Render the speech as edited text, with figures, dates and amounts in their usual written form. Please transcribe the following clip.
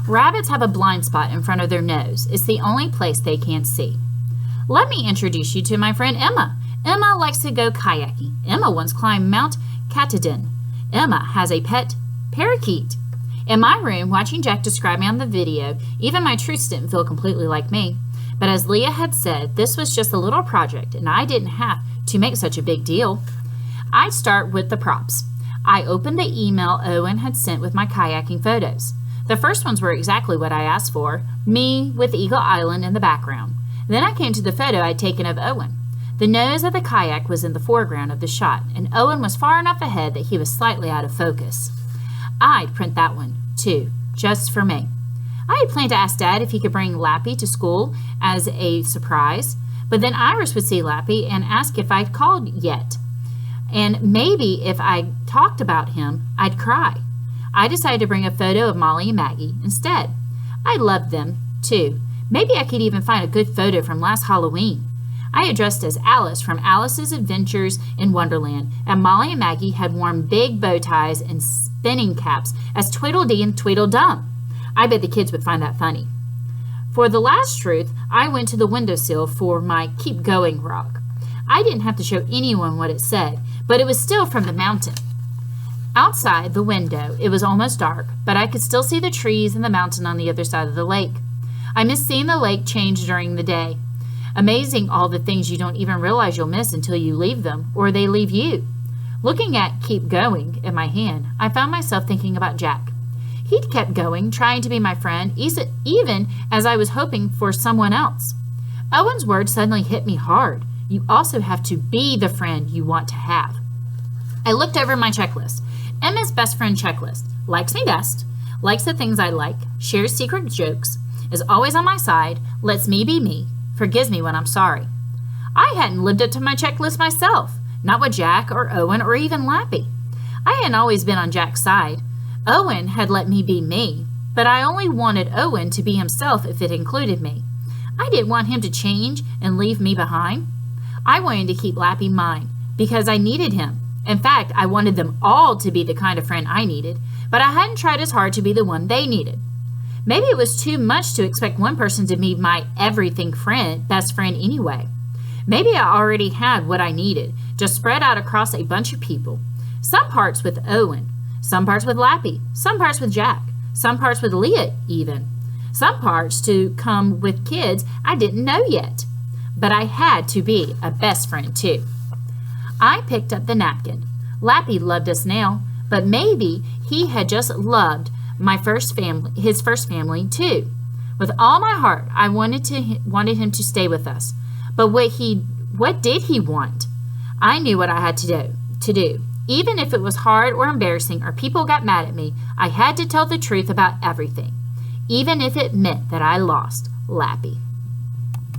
Rabbits have a blind spot in front of their nose. It's the only place they can't see. Let me introduce you to my friend Emma. Emma likes to go kayaking. Emma once climbed Mount Katahdin. Emma has a pet parakeet. In my room, watching Jack describe me on the video, even my truths didn't feel completely like me. But as Leah had said, this was just a little project, and I didn't have to make such a big deal. I'd start with the props. I opened the email Owen had sent with my kayaking photos. The first ones were exactly what I asked for, me with Eagle Island in the background. Then I came to the photo I'd taken of Owen. The nose of the kayak was in the foreground of the shot, and Owen was far enough ahead that he was slightly out of focus. I'd print that one, too, just for me. I had planned to ask Dad if he could bring Lappy to school as a surprise, but then Iris would see Lappy and ask if I'd called yet. And maybe if I talked about him, I'd cry. I decided to bring a photo of Molly and Maggie instead. I loved them, too. Maybe I could even find a good photo from last Halloween. I had dressed as Alice from Alice's Adventures in Wonderland, and Molly and Maggie had worn big bow ties and spinning caps as Tweedledee and Tweedledum. I bet the kids would find that funny. For the last truth, I went to the windowsill for my Keep Going rock. I didn't have to show anyone what it said, but it was still from the mountain. Outside the window, it was almost dark, but I could still see the trees and the mountain on the other side of the lake. I miss seeing the lake change during the day. Amazing all the things you don't even realize you'll miss until you leave them, or they leave you. Looking at Keep Going in my hand, I found myself thinking about Jack. He'd kept going, trying to be my friend, even as I was hoping for someone else. Owen's words suddenly hit me hard. You also have to be the friend you want to have. I looked over my checklist. Emma's best friend checklist. Likes me best, likes the things I like, shares secret jokes, is always on my side, lets me be me, forgives me when I'm sorry. I hadn't lived up to my checklist myself, not with Jack or Owen or even Lappy. I hadn't always been on Jack's side. Owen had let me be me, but I only wanted Owen to be himself if it included me. I didn't want him to change and leave me behind. I wanted to keep Lappy mine because I needed him. In fact, I wanted them all to be the kind of friend I needed, but I hadn't tried as hard to be the one they needed. Maybe it was too much to expect one person to be my everything best friend anyway. Maybe I already had what I needed, just spread out across a bunch of people. Some parts with Owen, some parts with Lappy, some parts with Jack, some parts with Leah even. Some parts to come with kids I didn't know yet. But I had to be a best friend too. I picked up the napkin. Lappy loved us now, but maybe he had just loved his first family too. With all my heart, I wanted him to stay with us. But what did he want? I knew what I had to do. Even if it was hard or embarrassing or people got mad at me, I had to tell the truth about everything, even if it meant that I lost Lappy.